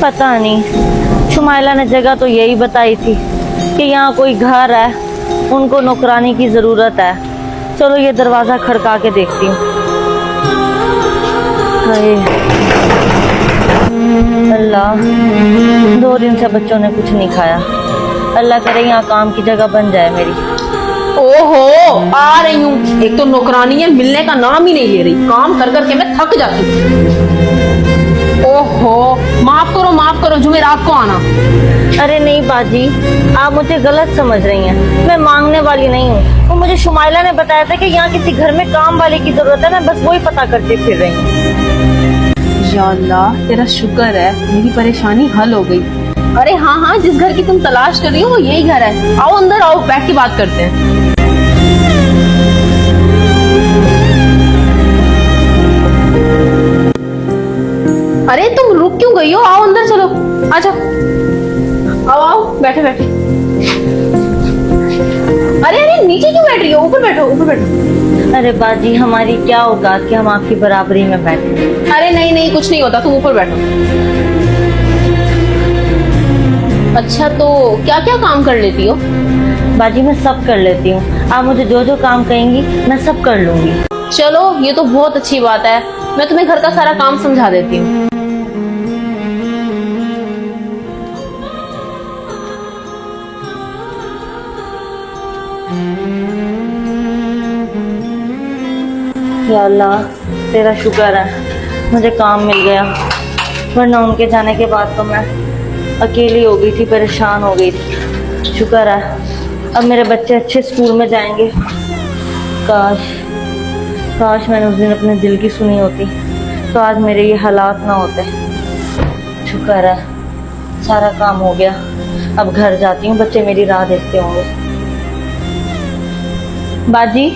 पता नहीं, शुमाइला ने जगह तो यही बताई थी कि यहाँ कोई घर है, उनको नौकरानी की ज़रूरत है। चलो ये दरवाज़ा खड़का के देखती हूँ। हाय अल्लाह, 2 दिन से बच्चों ने कुछ नहीं खाया। अल्लाह करे यहाँ काम की जगह बन जाए मेरी। ओहो, आ रही हूँ। एक तो नौकरानी है, मिलने का नाम ही नहीं ले रही। काम कर करके मैं थक जाती हूँ। ओहो, माफ करो जुमेरात को आना। अरे नहीं बाजी, आप मुझे गलत समझ रही हैं। मैं मांगने वाली नहीं हूँ। वो मुझे शुमाइला ने बताया था कि यहाँ किसी घर में काम वाले की जरूरत है। मैं बस वही पता करते फिर रही हूँ। या अल्लाह, तेरा शुक्र है मेरी परेशानी हल हो गई। अरे हाँ, जिस घर की तुम तलाश कर रही हो वो यही घर है। आओ अंदर आओ, बैठ के बात करते हैं। अरे तुम रुक क्यों गई हो? आओ अंदर चलो, आजा। आओ बैठे बैठे। अरे नीचे क्यों बैठ रही हो? ऊपर बैठो। अरे बाजी, हमारी क्या औकात कि हम आपकी बराबरी में बैठे। अरे नहीं, कुछ नहीं होता, तुम ऊपर बैठो। अच्छा, तो क्या क्या काम कर लेती हो? बाजी मैं सब कर लेती हूँ। आप मुझे जो जो काम कहेंगी मैं सब कर लूंगी। चलो ये तो बहुत अच्छी बात है। मैं तुम्हें घर का सारा काम समझा देती हूँ। या अल्लाह, तेरा शुक्र है मुझे काम मिल गया, वरना उनके जाने के बाद तो मैं अकेली हो गई थी, परेशान हो गई थी। शुक्र है अब मेरे बच्चे अच्छे स्कूल में जाएंगे। काश मैंने उस दिन अपने दिल की सुनी होती, तो आज मेरे ये हालात ना होते। शुक्र है सारा काम हो गया। अब घर जाती हूँ, बच्चे मेरी राह देखते होंगे। बाजी,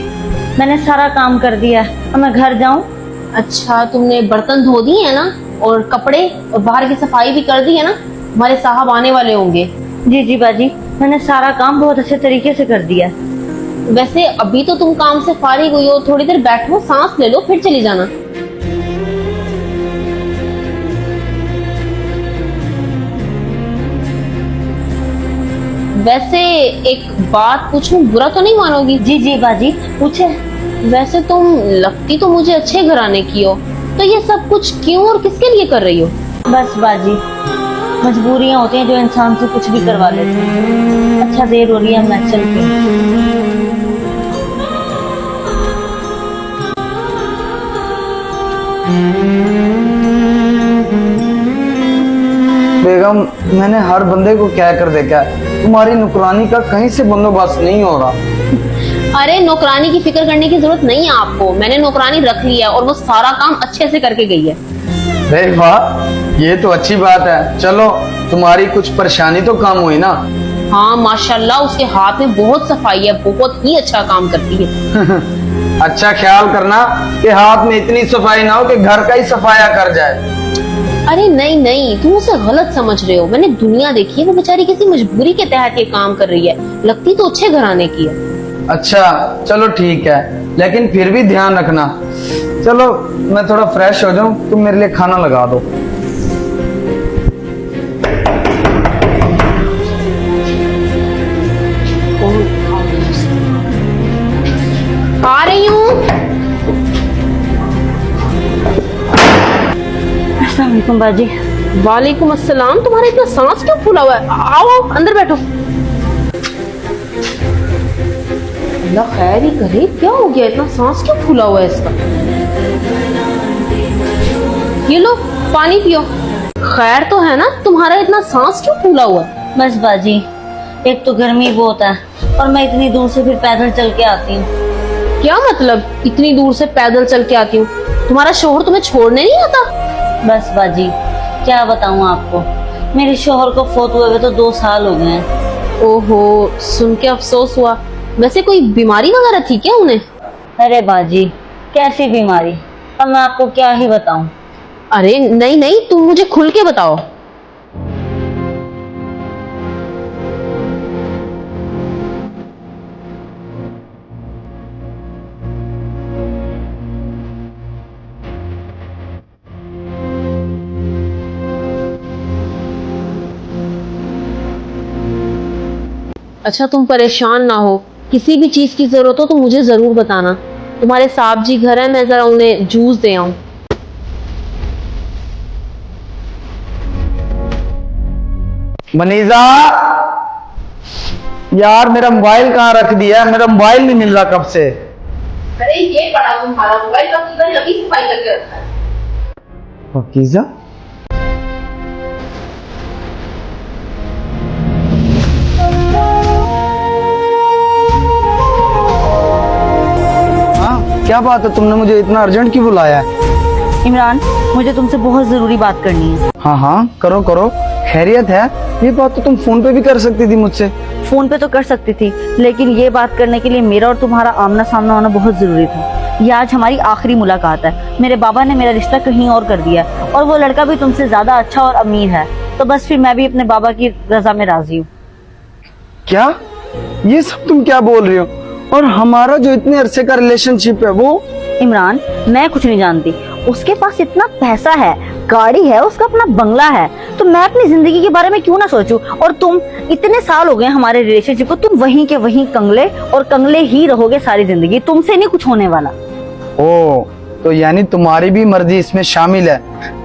मैंने सारा काम कर दिया है, अब मैं घर जाऊं? अच्छा, तुमने बर्तन धो दिए है ना, और कपड़े और बाहर की सफाई भी कर दी है ना? हमारे साहब आने वाले होंगे। जी बाजी, मैंने सारा काम बहुत अच्छे तरीके से कर दिया। वैसे अभी तो तुम काम से फारिग हुई हो, थोड़ी देर बैठो, सांस ले लो, फिर चली जाना। वैसे एक बात पूछूं, बुरा तो नहीं मानोगी? जी बाजी, पूछे। वैसे तुम लगती तो मुझे अच्छे घराने की हो, तो ये सब कुछ क्यों और किसके लिए कर रही हो? बस बाजी, मजबूरियां होती हैं जो इंसान से कुछ भी करवा लेती हैं। अच्छा देर हो रही है, मैं चलती हूँ। बेगम, मैंने हर बंदे को कह कर देखा है, तुम्हारी नुकरानी का कहीं से बंदोबस्त नहीं हो रहा। अरे नौकरानी की फिक्र करने की जरूरत नहीं है आपको। मैंने नौकरानी रख ली है और वो सारा काम अच्छे से करके गई है। अरे वाह, ये तो अच्छी बात है। चलो, तुम्हारी कुछ परेशानी तो कम हुई ना। हाँ माशाल्लाह, उसके हाथ में बहुत सफाई है, बहुत ही अच्छा काम करती है। अच्छा ख्याल करना कि हाथ में इतनी सफाई ना हो कि घर का ही सफाया कर जाए। अरे नहीं, तुम उसे गलत समझ रहे हो। मैंने दुनिया देखी है, वो बेचारी किसी मजबूरी के तहत ये काम कर रही है। लगती तो अच्छे घराने की है। अच्छा चलो ठीक है, लेकिन फिर भी ध्यान रखना। चलो मैं थोड़ा फ्रेश हो जाऊं, तुम मेरे लिए खाना लगा दो। आ रही हूँ। अस्सलाम वालेकुम बाजी। वालेकुम अस्सलाम। तुम्हारा इतना सांस क्यों फूला हुआ है? आओ अंदर बैठो। अल्लाह खैर ही करे, क्या हो गया? इतना सांस क्यों फूला हुआ है इसका? ये लो पानी पियो। खैर तो है ना? तुम्हारा इतना सांस क्यों फूला हुआ है? बस बाजी, एक तो गर्मी बहुत है और मैं इतनी दूर से फिर पैदल चल के आती हूँ। क्या मतलब इतनी दूर से पैदल चल के आती हूँ? तुम्हारा शोहर तुम्हें छोड़ने नहीं आता? बस बाजी, क्या बताऊँ आपको, मेरे शोहर को फोत हुए तो 2 साल हो गए हैं। ओहो, सुन के अफसोस हुआ। वैसे कोई बीमारी वगैरह थी क्या उन्हें? अरे बाजी, कैसी बीमारी, अब मैं आपको क्या ही बताऊं। अरे नहीं, तुम मुझे खुल के बताओ। अच्छा तुम परेशान ना हो, किसी भी चीज की जरूरत हो तो मुझे जरूर बताना। तुम्हारे साहब जी घर है, मैं जरा उन्हें जूस दे आऊं। मनीजा, यार मेरा मोबाइल कहाँ रख दिया है? मेरा मोबाइल नहीं मिल रहा कब से। अरे ये पड़ा तुम्हारा मोबाइल, का तुमने अभी सफाई करके रखा है। फकीजा, हाँ क्या बात है, तुमने मुझे इतना अर्जेंट क्यों बुलाया है? इमरान, मुझे तुमसे बहुत जरूरी बात करनी है। हाँ हाँ करो करो, खैरियत है? ये बात तो तुम फोन पे भी कर सकती थी मुझसे। फोन पे तो कर सकती थी, लेकिन ये बात करने के लिए मेरा और तुम्हारा आमना सामना होना बहुत जरूरी था। ये आज हमारी आखिरी मुलाकात है। मेरे बाबा ने मेरा रिश्ता कहीं और कर दिया है और वो लड़का भी तुमसे ज्यादा अच्छा और अमीर है, तो बस फिर मैं भी अपने बाबा की रजा में राजी हूँ। क्या? ये सब तुम क्या बोल रही हो? और हमारा जो इतने अरसे का रिलेशनशिप है वो? इमरान, मैं कुछ नहीं जानती। उसके पास इतना पैसा है, गाड़ी है, उसका अपना बंगला है, तो मैं अपनी जिंदगी के बारे में क्यों ना सोचूं? और तुम, इतने साल हो गए हमारे रिलेशनशिप को, तुम वहीं के वहीं कंगले और कंगले ही रहोगे सारी जिंदगी। तुमसे नहीं कुछ होने वाला। ओ, तो यानी तुम्हारी भी मर्जी इसमें शामिल है।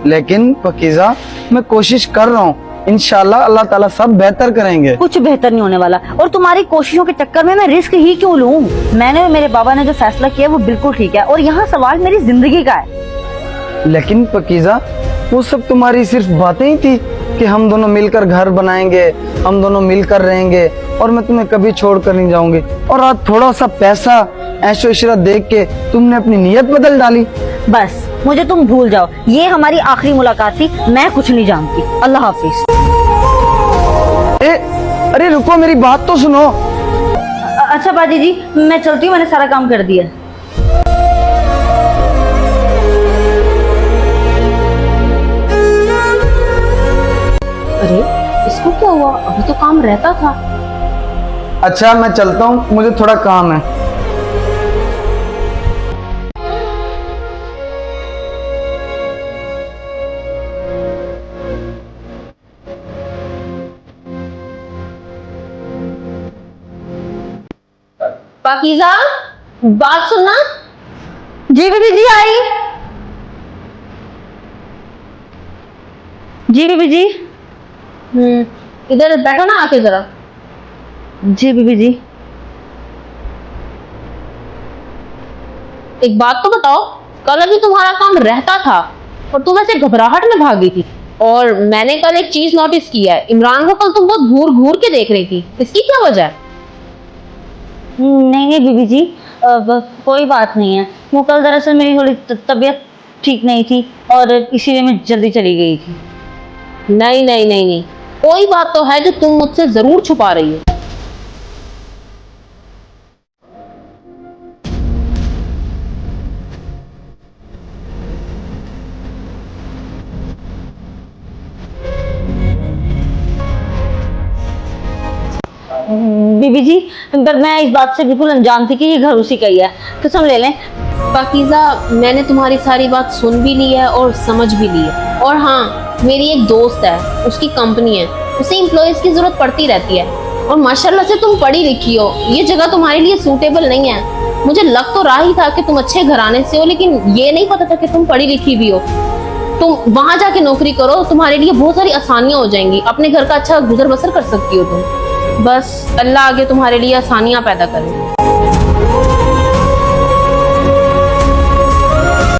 लेकिन फकीजा, मैं कोशिश कर रहा हूँ, इंशाल्लाह अल्लाह ताला सब बेहतर करेंगे। कुछ बेहतर नहीं होने वाला, और तुम्हारी कोशिशों के चक्कर में मैं रिस्क ही क्यों लूं? मैंने और मेरे बाबा ने जो फैसला किया वो बिल्कुल ठीक है, और यहाँ सवाल मेरी जिंदगी का है। लेकिन फकीजा, वो सब तुम्हारी सिर्फ बातें ही थी कि हम दोनों मिलकर घर बनाएंगे, हम दोनों मिलकर रहेंगे और मैं तुम्हें कभी छोड़कर नहीं जाऊंगी। और आज थोड़ा सा पैसा, ऐशो इशरत देख के तुमने अपनी नीयत बदल डाली। बस मुझे तुम भूल जाओ, ये हमारी आखिरी मुलाकात थी, मैं कुछ नहीं जानती। अल्लाह हाफिज। अरे रुको, मेरी बात तो सुनो। अच्छा बाजी जी, मैं चलती हूँ, मैंने सारा काम कर दिया। अरे इसको क्या हुआ? अभी तो काम रहता था। अच्छा मैं चलता हूँ, मुझे थोड़ा काम है। पाकीज़ा, बात सुनना। जी बीबी जी आई। जी बीबी जी। इधर बैठो ना आके जरा। जी बीबी जी। एक बात तो बताओ, कल अभी तुम्हारा काम रहता था और तुम ऐसे घबराहट में भागी थी, और मैंने कल एक चीज नोटिस किया है, इमरान को कल तुम बहुत घूर घूर के देख रही थी। इसकी क्या वजह है? नहीं नहीं बीबी जी, कोई बात नहीं है। वो कल दरअसल मेरी थोड़ी तबीयत ठीक नहीं थी और इसीलिए मैं जल्दी चली गई थी। नहीं नहीं नहीं नहीं, कोई बात तो है जो तुम मुझसे जरूर छुपा रही हो। बीबी जी, पर मैं इस बात से बिल्कुल अनजान थी कि ये घर उसी का ही है। कसम ले लें। पाकीज़ा, मैंने तुम्हारी सारी बात सुन भी ली है और समझ भी ली है। और हाँ, मेरी एक दोस्त है, उसकी कंपनी है, उसे एम्प्लॉयज की जरूरत पड़ती रहती है, और माशाल्लाह से तुम पढ़ी लिखी हो, ये जगह तुम्हारे लिए सूटेबल नहीं है। मुझे लग तो रहा ही था कि तुम अच्छे घराने से हो, लेकिन ये नहीं पता था कि तुम पढ़ी लिखी भी हो। तुम वहां जाके नौकरी करो, तुम्हारे लिए बहुत सारी आसानियां हो जाएंगी, अपने घर का अच्छा गुजर बसर कर सकती हो तुम। बस अल्लाह आगे तुम्हारे लिए आसानियां पैदा करे।